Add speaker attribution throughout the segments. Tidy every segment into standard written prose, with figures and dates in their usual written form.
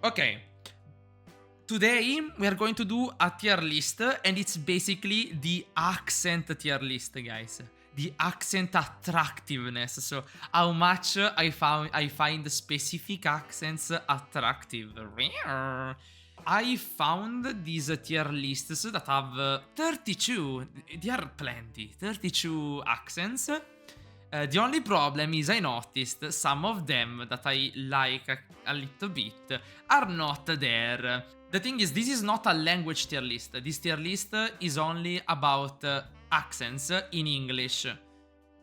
Speaker 1: Okay. Today we are going to do a tier list, and it's basically the accent tier list, guys. The accent attractiveness. So how much I find specific accents attractive. I found these tier lists that have 32. They are plenty. 32 accents. The only problem is I noticed some of them that I like a little bit are not there. The thing is, this is not a language tier list. This tier list is only about accents in English.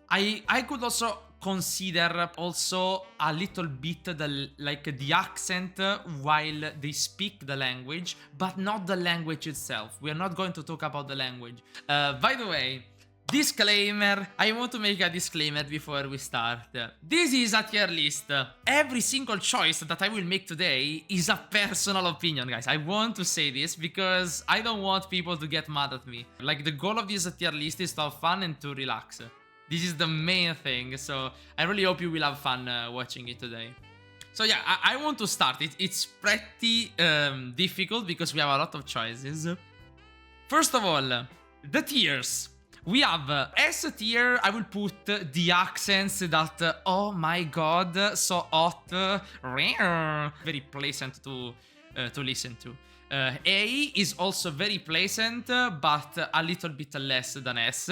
Speaker 1: I could also consider also a little bit the accent while they speak the language, but not the language itself. We are not going to talk about the language. By the way, disclaimer, I want to make a disclaimer before we start. This is a tier list. Every single choice that I will make today is a personal opinion, guys. I want to say this because I don't want people to get mad at me. Like, the goal of this tier list is to have fun and to relax. This is the main thing, so I really hope you will have fun watching it today. So yeah, I want to start. It's pretty difficult because we have a lot of choices. First of all, the tiers. We have S tier. I will put the accents that, oh my god, so hot, very pleasant to listen to. A is also very pleasant, but a little bit less than S.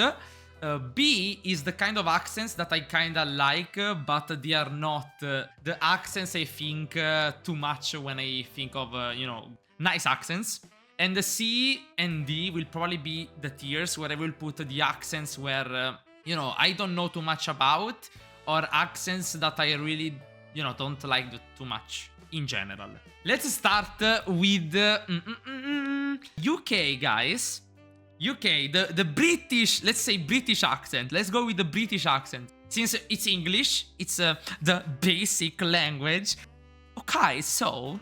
Speaker 1: B is the kind of accents that I kinda like, but they are not the accents I think too much when I think of, nice accents. And the C and D will probably be the tiers where I will put the accents where, I don't know too much about, or accents that I really, don't like too much in general. Let's start with UK, guys. UK, the British, let's say British accent. Let's go with the British accent. Since it's English, it's the basic language. Okay, so...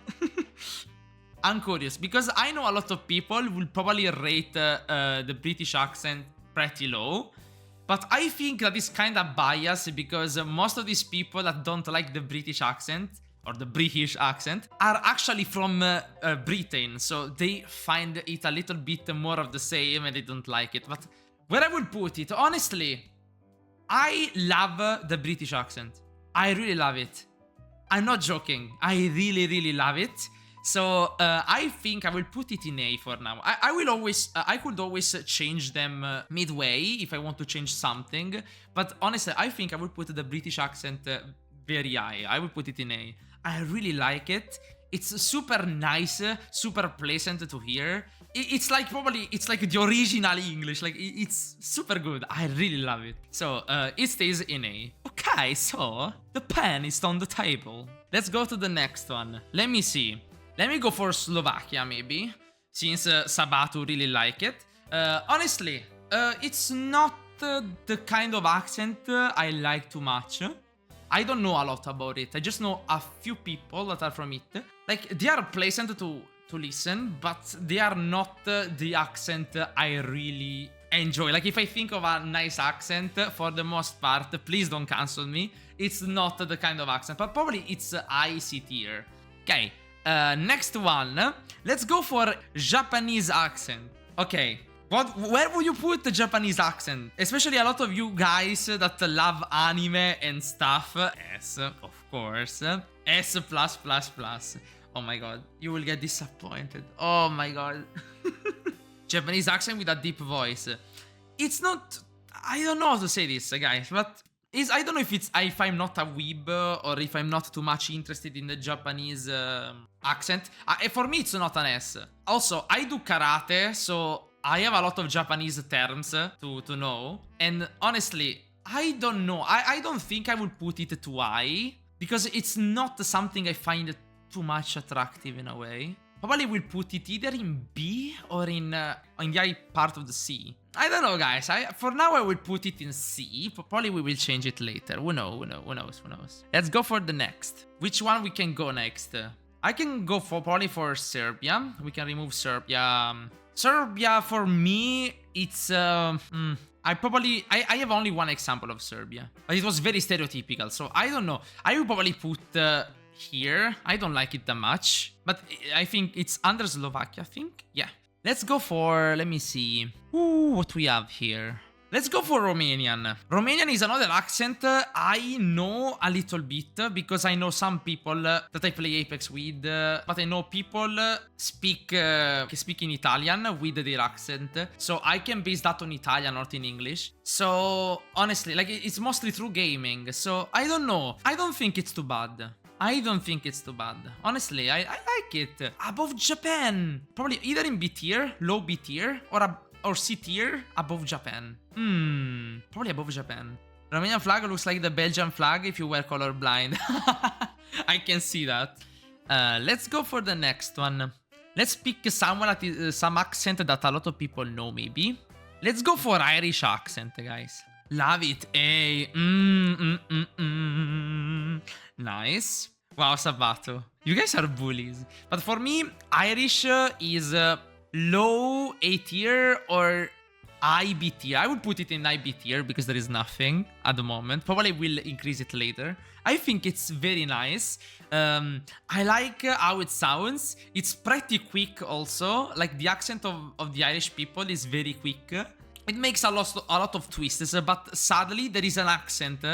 Speaker 1: I'm curious, because I know a lot of people will probably rate the British accent pretty low. But I think that is kind of biased because most of these people that don't like the British accent, or the British accent, are actually from Britain. So they find it a little bit more of the same and they don't like it. But where I will put it, honestly, I love the British accent. I really love it. I'm not joking. I really, really love it. So I think I will put it in A for now. I could always change them midway if I want to change something. But honestly, I think I will put the British accent very high. I will put it in A. I really like it. It's super nice, super pleasant to hear. It's like the original English. Like, it's super good. I really love it. So it stays in A. Okay, so the pen is on the table. Let's go to the next one. Let me see. Let me go for Slovakia, maybe, since Sabatu really like it. Honestly, it's not the kind of accent I like too much. I don't know a lot about it. I just know a few people that are from it. Like, they are pleasant to listen, but they are not the accent I really enjoy. Like, if I think of a nice accent, for the most part, please don't cancel me. It's not the kind of accent, but probably it's IC tier. Okay. Next one, let's go for Japanese accent. Okay, where would you put the Japanese accent? Especially a lot of you guys that love anime and stuff. S, of course. S+++. Oh my god, you will get disappointed. Oh my god. Japanese accent with a deep voice. It's not... I don't know how to say this, guys, but... I don't know if I'm not a weeb or if I'm not too much interested in the Japanese accent. For me, it's not an S. Also, I do karate, so I have a lot of Japanese terms to know. And honestly, I don't know. I don't think I would put it too high because it's not something I find too much attractive in a way. Probably will put it either in B or in the high part of the C. I don't know, guys. For now, I will put it in C. Probably we will change it later. Who knows? Let's go for the next. Which one we can go next? I can go probably for Serbia. We can remove Serbia. Serbia, for me, it's... I have only one example of Serbia. But it was very stereotypical, so I don't know. I will probably put here. I don't like it that much. But I think it's under Slovakia, I think. Yeah. Let's go for, let me see. Ooh, what we have here. Let's go for Romanian. Romanian is another accent I know a little bit because I know some people that I play Apex with, but I know people speak in Italian with their accent, so I can base that on Italian, not in English. So honestly, like it's mostly through gaming, so I don't know. I don't think it's too bad. I don't think it's too bad. Honestly, I like it. Above Japan. Probably either in B tier, low B tier, or C tier above Japan. Probably above Japan. Romanian flag looks like the Belgian flag if you were colorblind. I can see that. Let's go for the next one. Let's pick someone that is some accent that a lot of people know maybe. Let's go for Irish accent, guys. Love it. Hey. Nice. Wow, Sabato. You guys are bullies. But for me, Irish is low A tier or IB tier. I would put it in IB tier because there is nothing at the moment. Probably will increase it later. I think it's very nice. I like how it sounds. It's pretty quick also. Like the accent of the Irish people is very quick. It makes a lot of twists, but sadly there is an accent,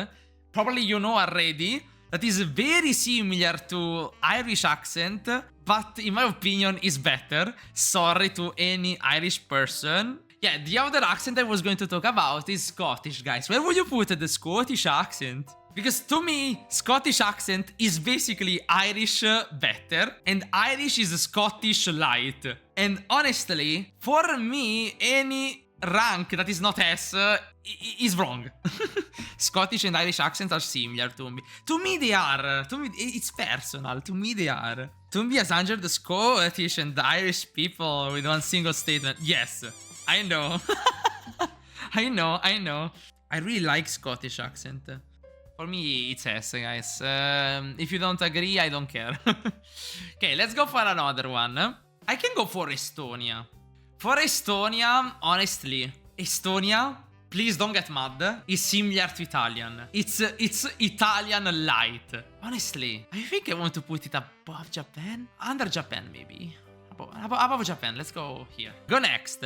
Speaker 1: probably you know already, that is very similar to Irish accent, but in my opinion is better. Sorry to any Irish person. Yeah, the other accent I was going to talk about is Scottish, guys. Where would you put the Scottish accent? Because to me, Scottish accent is basically Irish better, and Irish is Scottish light. And honestly, for me, any rank that is not S is wrong. Scottish and Irish accents are similar to me. To me they are. To me it's personal. To me they are. Tumbi has injured the Scottish and the Irish people with one single statement. Yes, I know. I know. I really like Scottish accent. For me it's S, guys. If you don't agree, I don't care. Okay, let's go for another one. I can go for Estonia. For Estonia, honestly, Estonia, please don't get mad, is similar to Italian. It's Italian light. Honestly, I think I want to put it above Japan. Under Japan, maybe. Above Japan, let's go here. Go next.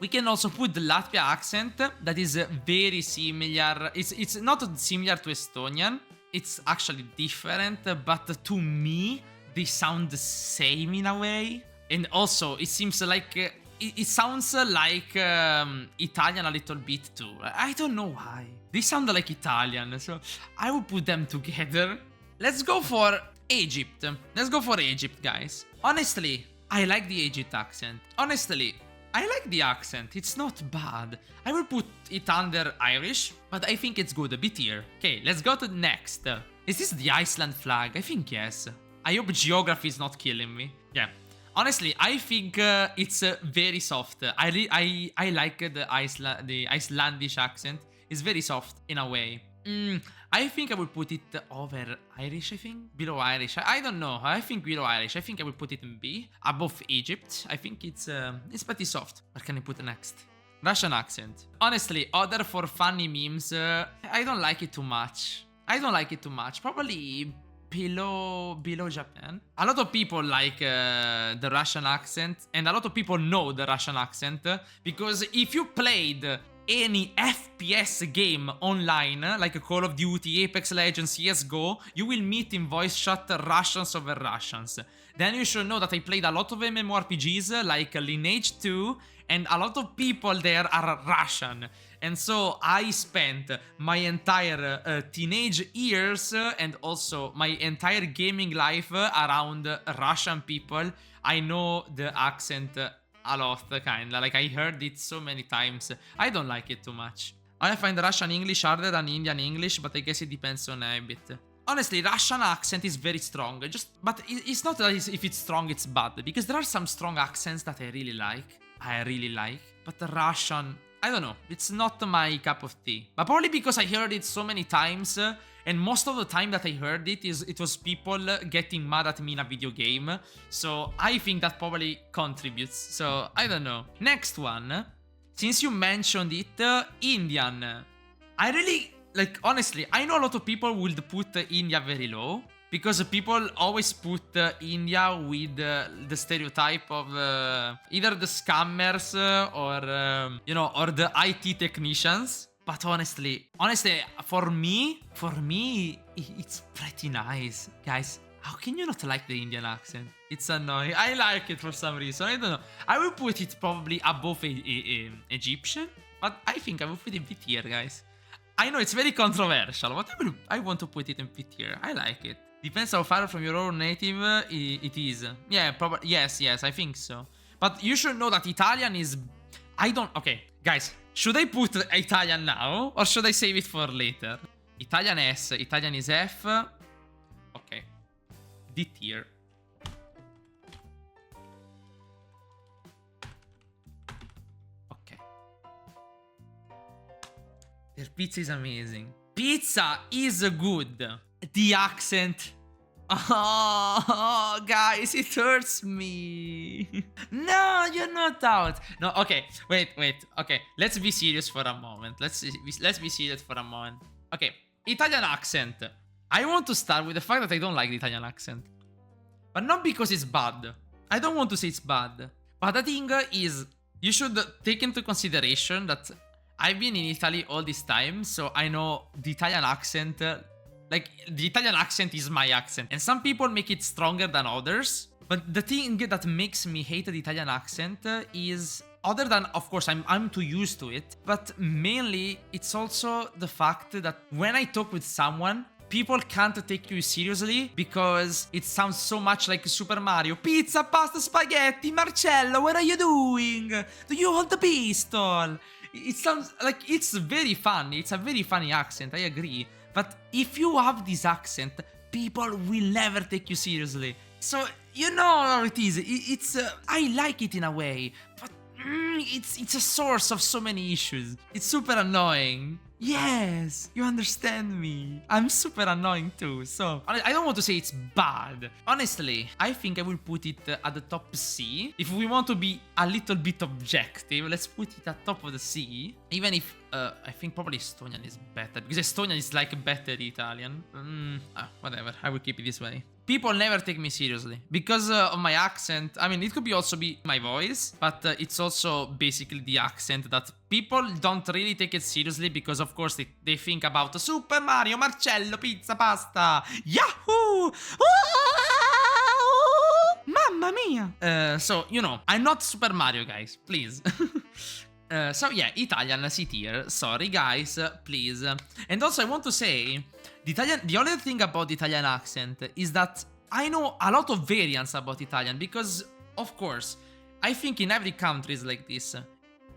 Speaker 1: We can also put the Latvia accent that is very similar. It's not similar to Estonian. It's actually different, but to me, they sound the same in a way. And also, it seems like... It sounds like Italian a little bit too. I don't know why. They sound like Italian, so I will put them together. Let's go for Egypt. Let's go for Egypt, guys. Honestly, I like the Egypt accent. Honestly, I like the accent. It's not bad. I will put it under Irish, but I think it's good. A bit here. Okay, let's go to the next. Is this the Iceland flag? I think yes. I hope geography is not killing me. Yeah. Honestly, I think it's very soft. I like the Icelandic accent. It's very soft in a way. I think I will put it over Irish, I think. Below Irish. I don't know. I think below Irish. I think I will put it in B. Above Egypt. I think it's pretty soft. What can I put next? Russian accent. Honestly, other for funny memes, I don't like it too much. Probably... below Japan. A lot of people like the Russian accent, and a lot of people know the Russian accent because if you played any FPS game online, like Call of Duty, Apex Legends, CSGO, you will meet in voice chat Russians over Russians. Then you should know that I played a lot of MMORPGs like Lineage 2, and a lot of people there are Russian. And so I spent my entire teenage years and also my entire gaming life around Russian people. I know the accent a lot, kinda. Like I heard it so many times. I don't like it too much. I find Russian English harder than Indian English, but I guess it depends on a bit. Honestly, Russian accent is very strong. But it's not that if it's strong, it's bad. Because there are some strong accents that I really like. But the Russian... I don't know, it's not my cup of tea. But probably because I heard it so many times, and most of the time that I heard it was people getting mad at me in a video game. So I think that probably contributes. So I don't know. Next one. Since you mentioned it, Indian. I really, like, honestly, I know a lot of people would put India very low. because people always put India with the stereotype of either the scammers or you know, or the IT technicians. But honestly, for me, it's pretty nice, guys. How can you not like the Indian accent? It's annoying. I like it for some reason. I don't know. I will put it probably above Egyptian, but I think I will put it in B tier, guys. I know it's very controversial, but I want to put it in B tier. I like it. Depends how far from your own native it is. Yeah, probably. Yes, I think so. But you should know that Italian is... Okay, guys. Should I put Italian now, or should I save it for later? Italian S, Italian is F. Okay. D tier. Okay. Their pizza is amazing. Pizza is good. The accent. Oh, guys, it hurts me. No, you're not out. No, okay, wait. Okay, let's be serious for a moment. Let's be serious for a moment. Okay, Italian accent. I want to start with the fact that I don't like the Italian accent, but not because it's bad. I don't want to say it's bad, but the thing is, you should take into consideration that I've been in Italy all this time, so I know the Italian accent. Like, the Italian accent is my accent, and some people make it stronger than others. But the thing that makes me hate the Italian accent is, other than, of course, I'm too used to it, but mainly it's also the fact that when I talk with someone, people can't take you seriously because it sounds so much like Super Mario. Pizza, pasta, spaghetti, Marcello, what are you doing? Do you hold the pistol? It sounds like it's very funny. It's a very funny accent, I agree. But if you have this accent, people will never take you seriously. So, you know how it is. It's I like it in a way, but it's a source of so many issues. It's super annoying. Yes, you understand me. I'm super annoying too, so I don't want to say it's bad. Honestly, I think I will put it at the top C. If we want to be a little bit objective, let's put it at top of the C. Even if I think probably Estonian is better, because Estonian is like better Italian. Whatever, I will keep it this way. People never take me seriously because of my accent. I mean, it could be also be my voice, but it's also basically the accent that people don't really take it seriously because, of course, they think about Super Mario, Marcello, pizza, pasta, Yahoo! Mamma mia! So, you know, I'm not Super Mario, guys, please. So yeah, Italian C tier. Sorry guys, please. And also I want to say, the only thing about the Italian accent is that I know a lot of variants about Italian because, of course, I think in every country is like this.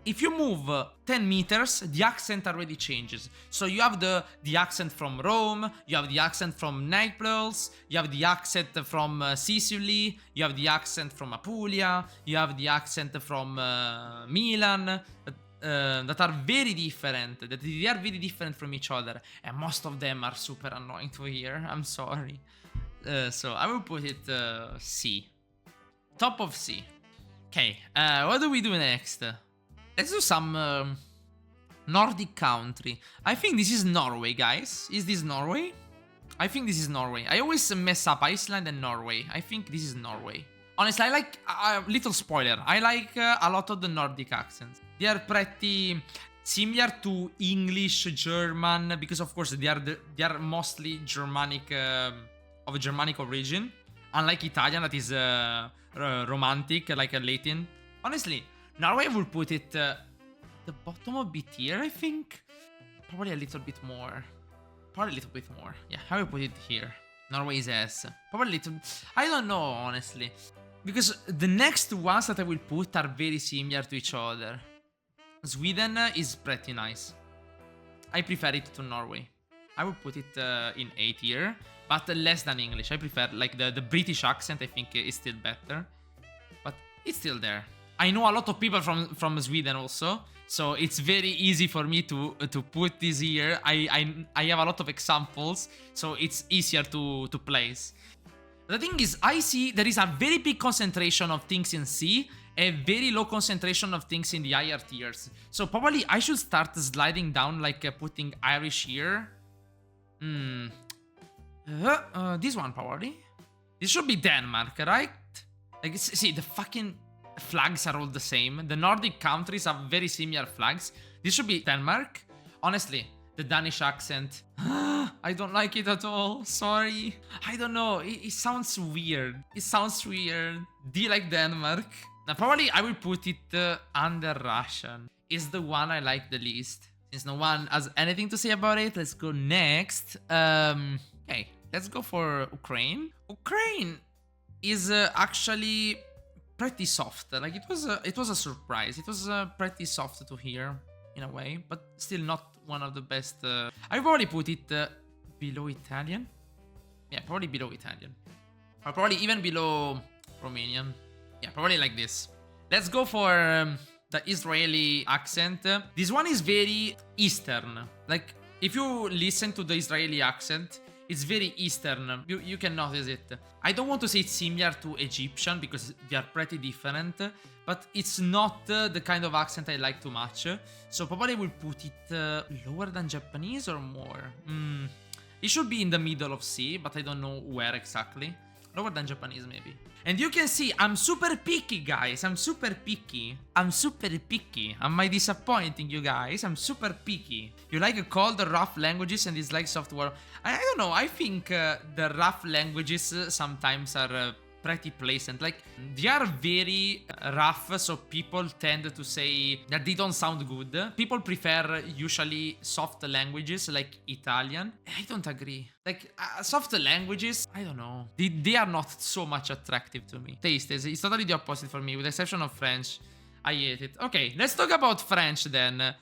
Speaker 1: If you move 10 meters, the accent already changes. So you have the accent from Rome, you have the accent from Naples, you have the accent from Sicily, you have the accent from Apulia, you have the accent from Milan, that are very different, that they are very different from each other. And most of them are super annoying to hear, I'm sorry. So I will put it C. Top of C. Okay, what do we do next? Let's do some Nordic country. I think this is Norway, guys. Is this Norway? I think this is Norway. I always mess up Iceland and Norway. I think this is Norway. Honestly, I like, little spoiler, I like a lot of the Nordic accents. They are pretty similar to English, German, because of course they are mostly Germanic, of Germanic origin. Unlike Italian, that is romantic, like a Latin. Honestly, Norway will put it the bottom of B tier, I think. Probably a little bit more. Probably a little bit more. Yeah, I will put it here. Norway is S. Probably a little... I don't know, honestly. Because the next ones that I will put are very similar to each other. Sweden is pretty nice. I prefer it to Norway. I will put it in A tier, but less than English. I prefer, like, the British accent, I think, is still better. But it's still there. I know a lot of people from Sweden also, so it's very easy for me to put this here. I have a lot of examples, so it's easier to place. The thing is, I see there is a very big concentration of things in C, a very low concentration of things in the higher tiers. So probably I should start sliding down, like putting Irish here. This one probably. This should be Denmark, right? Like, see, the fucking flags are all the same. The Nordic countries have very similar flags. This should be Denmark. Honestly, the Danish accent. I don't like it at all. Sorry. I don't know. It sounds weird. It sounds weird. Do you like Denmark? Now, probably I will put it under Russian. It's the one I like the least. Since no one has anything to say about it, let's go next. Okay, let's go for Ukraine. Ukraine is actually pretty soft. Like, it was a surprise. It was pretty soft to hear in a way, but still not one of the best. I probably put it below Italian. Yeah, probably below Italian. Or probably even below Romanian. Yeah, probably like this. Let's go for the Israeli accent. This one is very Eastern. Like, if you listen to the Israeli accent, it's very Eastern. You can notice it. I don't want to say it's similar to Egyptian because they are pretty different, but it's not the kind of accent I like too much. So probably we'll put it lower than Japanese or more. It should be in the middle of C, but I don't know where exactly. Lower than Japanese, maybe. And you can see, I'm super picky, guys. I'm super picky. I'm super picky. Am I disappointing you guys? I'm super picky. You like cold, rough languages and dislike software. I don't know. I think the rough languages sometimes are pretty pleasant. Like, they are very rough, so people tend to say that they don't sound good. People prefer usually soft languages like Italian. I don't agree. Like, soft languages, I don't know. They are not so much attractive to me. Taste is it's totally the opposite for me, with the exception of French. I hate it. Okay, let's talk about French then.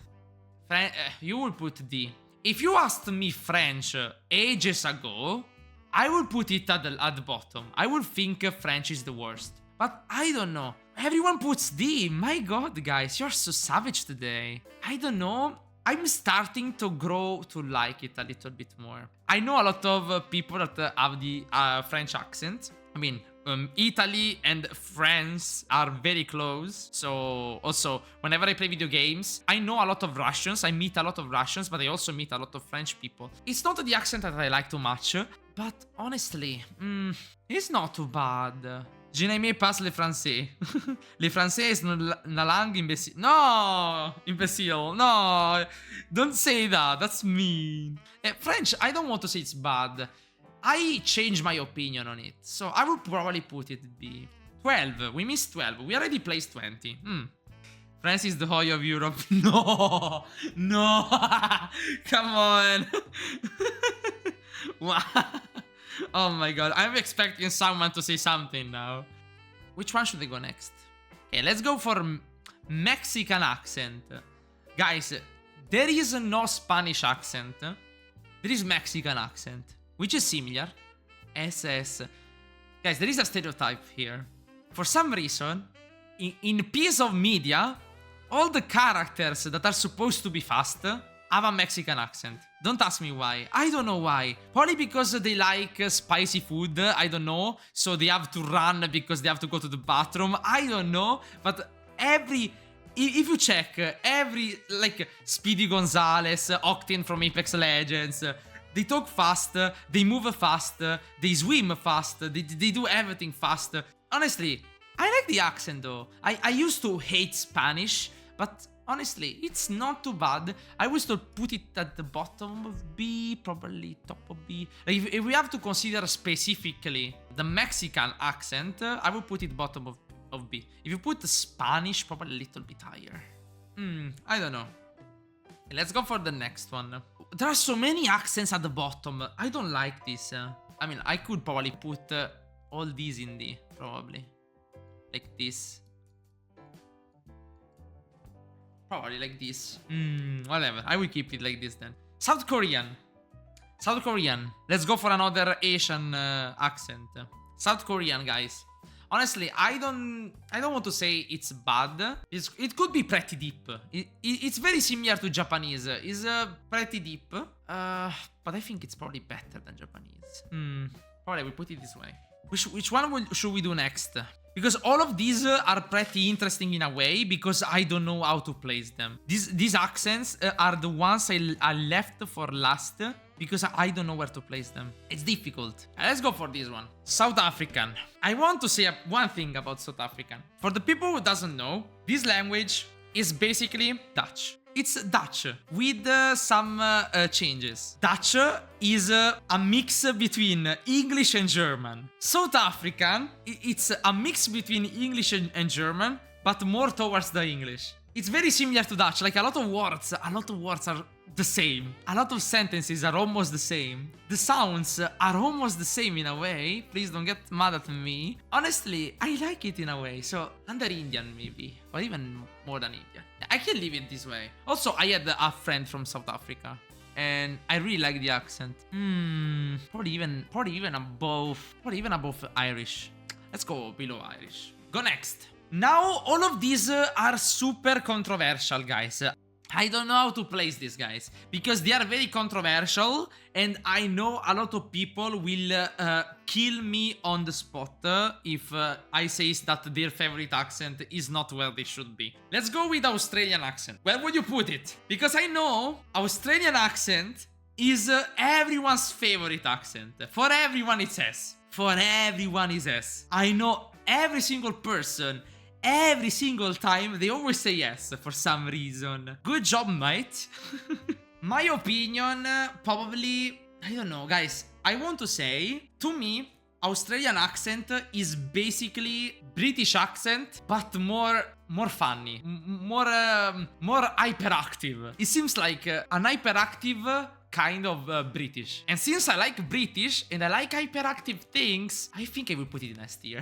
Speaker 1: You will put D. If you asked me French ages ago, I will put it at the bottom. I would think French is the worst. But I don't know. Everyone puts D. My god, guys, you're so savage today. I don't know. I'm starting to grow to like it a little bit more. I know a lot of people that have the French accent. I mean, Italy and France are very close. So also, whenever I play video games, I know a lot of Russians. I meet a lot of Russians, but I also meet a lot of French people. It's not the accent that I like too much, but honestly, it's not too bad. Je n'aimais pas le français. Le français est una langue imbécile. No, imbécile. No, don't say that. That's mean. French, I don't want to say it's bad. I changed my opinion on it, so I would probably put it B. 12. We missed 12. We already placed 20. France is the Hoy of Europe. No, no. Come on. Wow. Oh my god, I'm expecting someone to say something now. Which one should I go next? Okay, let's go for Mexican accent. Guys, there is no Spanish accent. There is Mexican accent, which is similar. SS. Guys, there is a stereotype here. For some reason, in piece of media, all the characters that are supposed to be fast have a Mexican accent. Don't ask me why. I don't know why. Probably because they like spicy food. I don't know. So they have to run because they have to go to the bathroom. I don't know. But if you check every, like, Speedy Gonzales, Octane from Apex Legends, they talk fast, they move fast, they swim fast, they do everything fast. Honestly, I like the accent though. I used to hate Spanish, but honestly, it's not too bad. I will still put it at the bottom of B, probably top of B. Like, if we have to consider specifically the Mexican accent, I will put it bottom of B. If you put the Spanish, probably a little bit higher. I don't know. Let's go for the next one. There are so many accents at the bottom. I don't like this. I mean, I could probably put all these in D, probably. Like this. Probably like this. Whatever. I will keep it like this then. South Korean. South Korean. Let's go for another Asian accent. South Korean, guys. Honestly, I don't want to say it's bad. It could be pretty deep. It's very similar to Japanese. It's pretty deep. But I think it's probably better than Japanese. Probably we'll put it this way. Which one should we do next? Because all of these are pretty interesting in a way, because I don't know how to place them. These accents are the ones I left for last, because I don't know where to place them. It's difficult. Let's go for this one. South African. I want to say one thing about South African. For the people who doesn't know, this language is basically Dutch. It's Dutch with some changes. Dutch is a mix between English and German. South African, it's a mix between English and German, but more towards the English. It's very similar to Dutch, like a lot of words are the same. A lot of sentences are almost the same. The sounds are almost the same in a way. Please don't get mad at me. Honestly, I like it in a way. So, under Indian maybe, or even more than Indian. I can leave it this way. Also, I had a friend from South Africa, and I really like the accent. Probably even above Irish. Let's go below Irish. Go next. Now, all of these are super controversial, guys. I don't know how to place these guys, because they are very controversial, and I know a lot of people will kill me on the spot if I say that their favorite accent is not where they should be. Let's go with Australian accent. Where would you put it? Because I know Australian accent is everyone's favorite accent. For everyone it's S. For everyone it's S. I know every single person, every single time, they always say yes for some reason. Good job, mate. My opinion, probably, I don't know, guys. I want to say, to me, Australian accent is basically British accent, but more funny, more hyperactive. It seems like an hyperactive kind of British. And since I like British and I like hyperactive things, I think I will put it in S tier.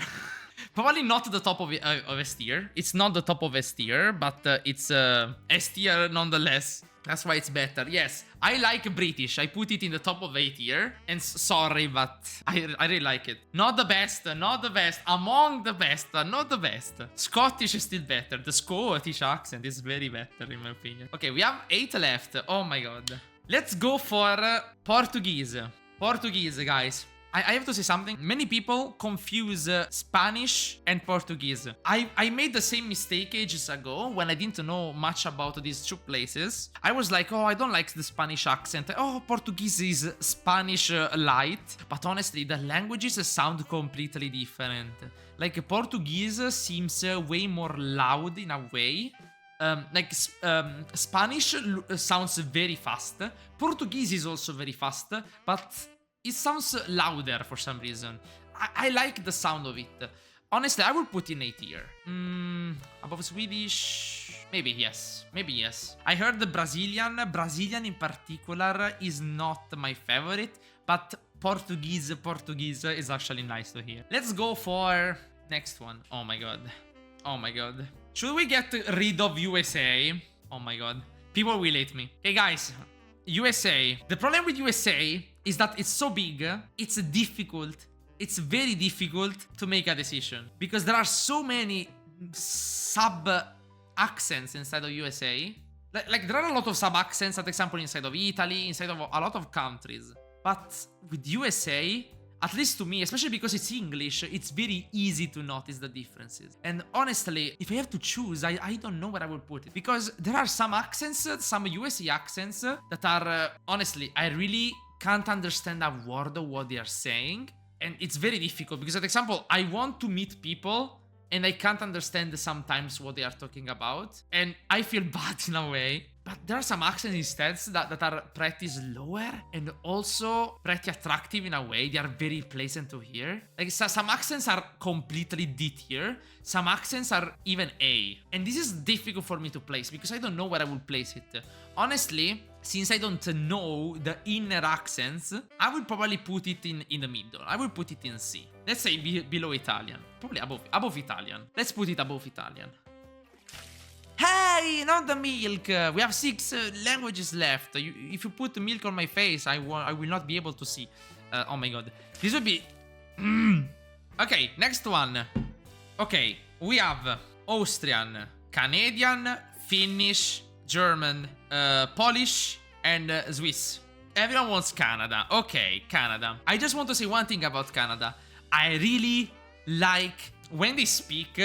Speaker 1: Probably not the top of S tier. It's not the top of S tier, but it's S tier nonetheless. That's why it's better. Yes, I like British. I put it in the top of A tier. And sorry, but I really like it. Not the best, not the best. Among the best, not the best. Scottish is still better. The Scottish accent is very better in my opinion. Okay, we have 8 left. Oh my god. Let's go for Portuguese. Portuguese, guys. I have to say something. Many people confuse Spanish and Portuguese. I made the same mistake ages ago when I didn't know much about these two places. I was like, oh, I don't like the Spanish accent. Oh, Portuguese is Spanish light. But honestly, the languages sound completely different. Like Portuguese seems way more loud in a way. Spanish sounds very fast. Portuguese is also very fast, but it sounds louder for some reason. I like the sound of it. Honestly, I will put in A tier. Above Swedish? Maybe yes. Maybe yes. I heard the Brazilian. Brazilian in particular is not my favorite, but Portuguese is actually nice to hear. Let's go for next one. Oh my god. Oh my god. Should we get rid of USA? Oh my god. People will hate me. Hey guys, USA. The problem with USA is that it's so big, it's difficult. It's very difficult to make a decision because there are so many sub-accents inside of USA. Like there are a lot of sub-accents, for example, inside of Italy, inside of a lot of countries. But with USA, at least to me, especially because it's English, it's very easy to notice the differences. And honestly, if I have to choose, I don't know where I will put it. Because there are some accents, some USA accents that are, honestly, I really can't understand a word of what they are saying. And it's very difficult because, for example, I want to meet people and I can't understand sometimes what they are talking about. And I feel bad in a way. But there are some accents instead that are pretty slower and also pretty attractive in a way. They are very pleasant to hear. Like some accents are completely D tier. Some accents are even A. And this is difficult for me to place because I don't know where I will place it. Honestly, since I don't know the inner accents, I will probably put it in the middle. I will put it in C. Let's say below Italian. Probably above Italian. Let's put it above Italian. Hey, not the milk. We have 6 languages left. If you put milk on my face, I will not be able to see. Oh my god. This would be... Okay, next one. Okay, we have Austrian, Canadian, Finnish, German, Polish, and Swiss. Everyone wants Canada. Okay, Canada. I just want to say one thing about Canada. I really like when they speak,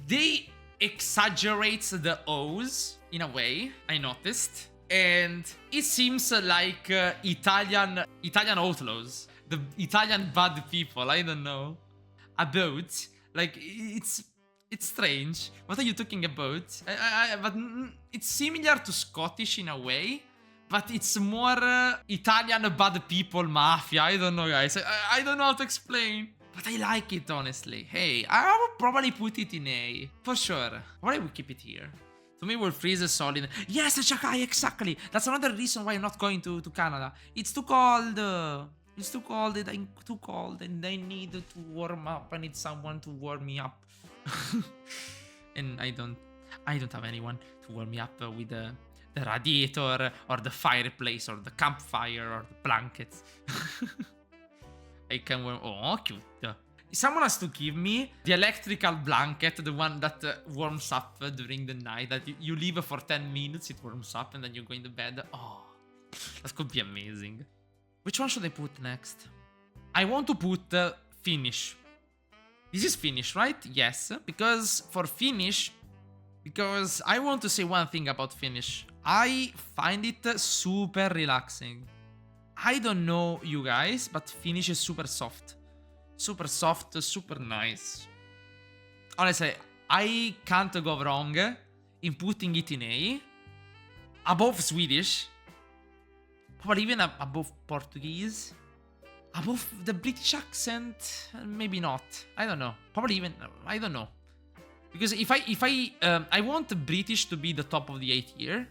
Speaker 1: they exaggerates the O's in a way, I noticed. And it seems like Italian outlaws, the Italian bad people. I don't know. A boat, like it's strange. What are you talking about? But it's similar to Scottish in a way, but it's more Italian bad people mafia. I don't know, guys. I don't know how to explain. But I like it, honestly. Hey, I would probably put it in A. For sure. Why would keep it here? To me, we'll freeze a solid. Yes, Chakai, exactly. That's another reason why I'm not going to Canada. It's too cold. It's too cold. I'm too cold, and I need to warm up. I need someone to warm me up. And I don't have anyone to warm me up with the radiator or the fireplace or the campfire or the blankets. I can warm. Oh, cute. Someone has to give me the electrical blanket, the one that warms up during the night. That you leave for 10 minutes, it warms up, and then you go into bed. Oh, that could be amazing. Which one should I put next? I want to put Finnish. This is Finnish, right? Yes, because I want to say one thing about Finnish. I find it super relaxing. I don't know you guys, but Finnish is super soft. Super soft, super nice. Honestly, I can't go wrong in putting it in A. Above Swedish. Probably even above Portuguese. Above the British accent, maybe not. I don't know. Probably even, I don't know. Because if I want the British to be the top of the A tier,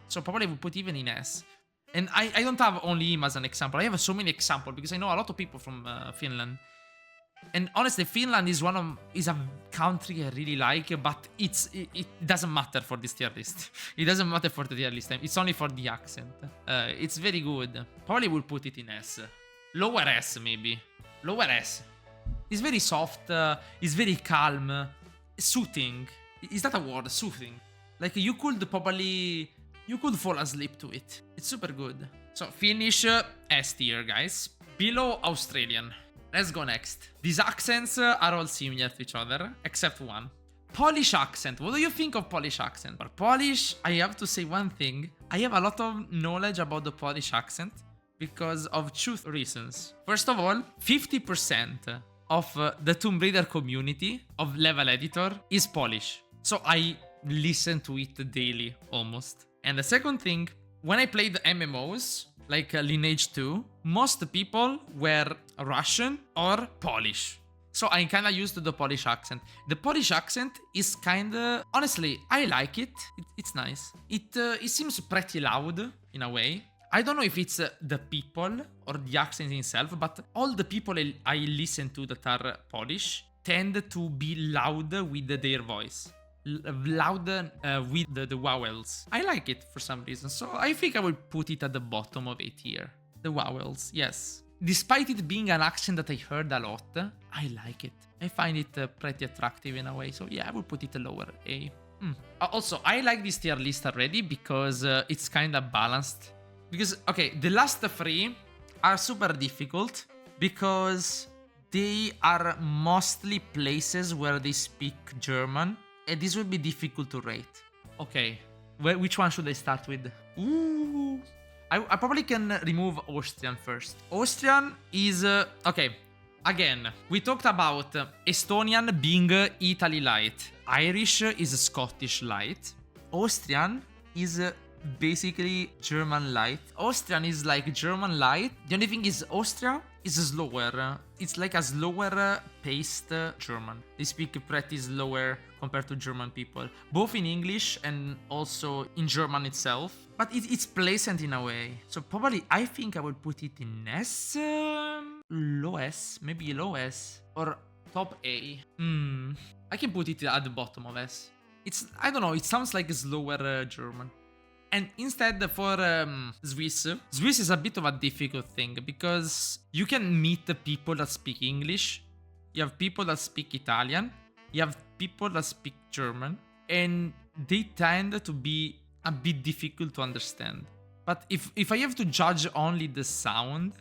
Speaker 1: so probably I would put even in S. And I don't have only him as an example. I have so many examples because I know a lot of people from Finland. And honestly, Finland is a country I really like, but it doesn't matter for this tier list. It doesn't matter for the tier list. It's only for the accent. It's very good. Probably will put it in S. Lower S, maybe. Lower S. It's very soft. It's very calm. Soothing. Is that a word? Soothing. Like you could fall asleep to it. It's super good. So Finnish S tier, guys. Below Australian. Let's go next. These accents are all similar to each other, except one. Polish accent. What do you think of Polish accent? For Polish, I have to say one thing. I have a lot of knowledge about the Polish accent because of two reasons. First of all, 50% of the Tomb Raider community of Level Editor is Polish. So I listen to it daily, almost. And the second thing, when I played MMOs, like Lineage 2, most people were Russian or Polish. So I kind of used the Polish accent. The Polish accent is kind of... Honestly, I like it. It's nice. It seems pretty loud in a way. I don't know if it's the people or the accent itself, but all the people I listen to that are Polish tend to be loud with their voice. Loud with the vowels. I like it for some reason, so I think I will put it at the bottom of A tier. The vowels, yes. Despite it being an accent that I heard a lot, I like it. I find it pretty attractive in a way, so yeah, I will put it lower A. Also, I like this tier list already because it's kind of balanced. Because, okay, the last three are super difficult because they are mostly places where they speak German. And this will be difficult to rate. Okay, which one should I start with? Ooh, I probably can remove Austrian first. Austrian is... okay, again, we talked about Estonian being Italy light. Irish is Scottish light. Austrian is basically German light. Austrian is like German light. The only thing is Austria is slower. It's like a slower paced German. They speak pretty slower compared to German people, both in English and also in German itself. But it's pleasant in a way. So probably I think I will put it in S, low S, maybe low S or top A. I can put it at the bottom of S. I don't know, it sounds like a slower German. And instead for Swiss is a bit of a difficult thing because you can meet the people that speak English, you have people that speak Italian, you have people that speak German, and they tend to be a bit difficult to understand. But if I have to judge only the sound,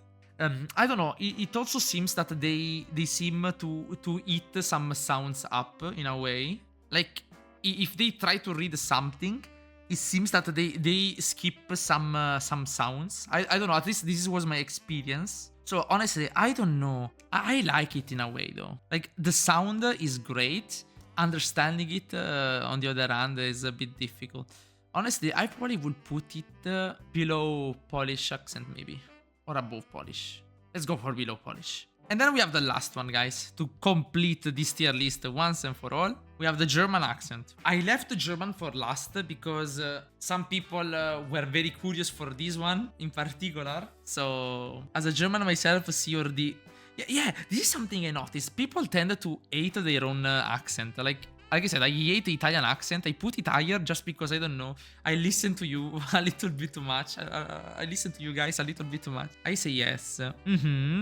Speaker 1: I don't know, it also seems that they seem to eat some sounds up in a way. Like if they try to read something, it seems that they skip some sounds. I don't know. At least this was my experience. So honestly, I don't know. I like it in a way though. Like the sound is great. Understanding it, on the other hand, is a bit difficult. Honestly, I probably would put it below Polish accent maybe, or above Polish. Let's go for below Polish. And then we have the last one, guys, to complete this tier list once and for all. We have the German accent. I left the German for last because some people were very curious for this one in particular. So, as a German myself, C or D. Yeah, this is something I noticed. People tend to hate their own accent. Like I said, I hate the Italian accent. I put it higher just because, I don't know, I listen to you a little bit too much. I listen to you guys a little bit too much. I say yes. I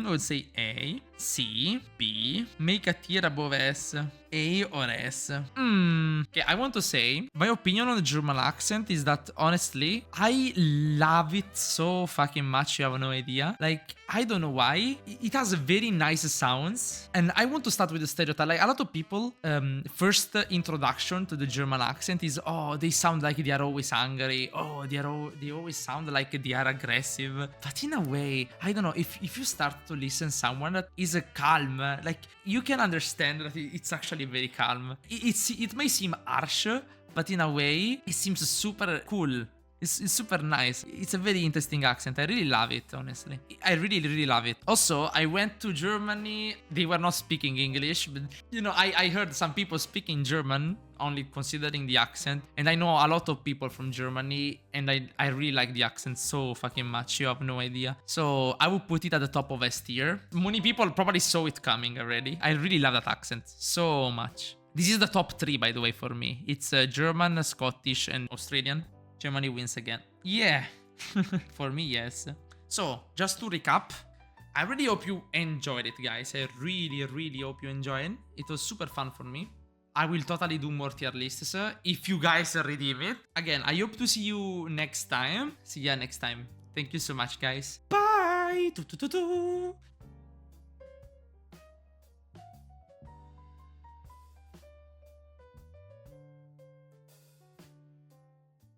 Speaker 1: would say A, C, B. Make a tier above S. A or S. Okay, I want to say, my opinion on the German accent is that, honestly, I love it so fucking much, you have no idea. Like, I don't know why. It has very nice sounds. And I want to start with the stereotype. Like, a lot of people, first introduction to the German accent is, oh, they sound like they are always angry. Oh, they always sound like they are aggressive. But in a way, I don't know, if you start to listen someone that is calm, like, you can understand that it's actually very calm. It may seem harsh, but in a way, it seems super cool. It's super nice. It's a very interesting accent. I really love it, honestly. I really, really love it. Also, I went to Germany. They were not speaking English, but, you know, I heard some people speaking German, only considering the accent. And I know a lot of people from Germany, and I really like the accent so fucking much. You have no idea. So I would put it at the top of S tier. Many people probably saw it coming already. I really love that accent so much. This is the top 3, by the way, for me. It's German, Scottish, and Australian. Germany wins again. Yeah, for me, yes. So, just to recap, I really hope you enjoyed it, guys. I really, really hope you enjoyed it. It was super fun for me. I will totally do more tier lists if you guys redeem it. Again, I hope to see you next time. See ya next time. Thank you so much, guys. Bye!